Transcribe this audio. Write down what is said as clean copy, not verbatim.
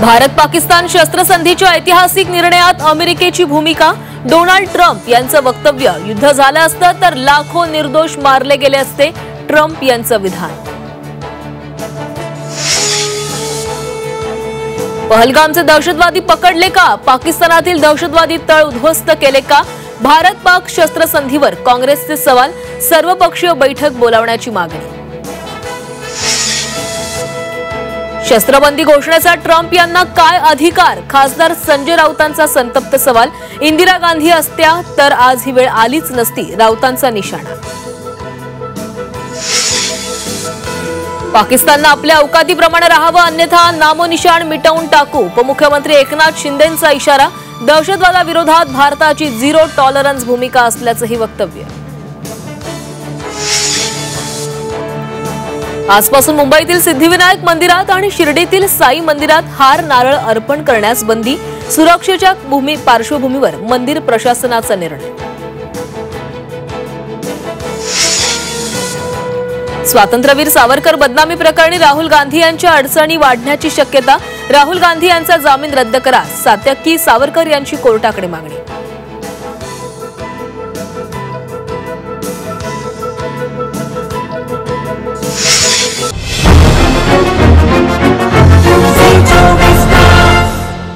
भारत पाकिस्तान शस्त्रसंधीच्या ऐतिहासिक निर्णयात अमेरिकेची भूमिका। डोनाल्ड ट्रम्प यांचं वक्तव्य, युद्ध झालं असतं तर लाखो निर्दोष मारले गेले असते, ट्रम्प यांचं विधान। पहलगामचे दहशतवादी पकडले का? पाकिस्तानातील दहशतवादी तळ उद्ध्वस्त केले का? भारत पाक शस्त्रसंधीवर काँग्रेसचे सवाल, सर्वपक्षीय बैठक बोलावण्याची मागणी। शस्त्रबंदी घोषणेचा ट्रम्प यांना काय अधिकार? खासदार संजय राऊतांचा संतप्त सवाल। इंदिरा गांधी असत्या तर आज ही वेळ आलीच नसती, राऊतांचा निशाणा। पाकिस्ताननं आपल्या अवकातीप्रमाणे राहावं, अन्यथा नामोनिशाण मिटवून टाकू। उपमुख्यमंत्री एकनाथ शिंदेंचा इशारा। दहशतवादाविरोधात भारताची झिरो टॉलरन्स भूमिका असल्याचंही वक्तव्य। आजपासून मुंबईतील सिद्धिविनायक मंदिरात आणि शिर्डीतील साई मंदिरात हार नारळ अर्पण करण्यास बंदी। सुरक्षेच्या पार्श्वभूमीवर मंदिर प्रशासनाचा निर्णय। स्वातंत्र्यवीर सावरकर बदनामी प्रकरणी राहुल गांधी यांच्या अडचणी वाढण्याची शक्यता। राहुल गांधी यांचा जामीन रद्द करा, सात्यकी सावरकर यांची कोर्टाकडे मागणी।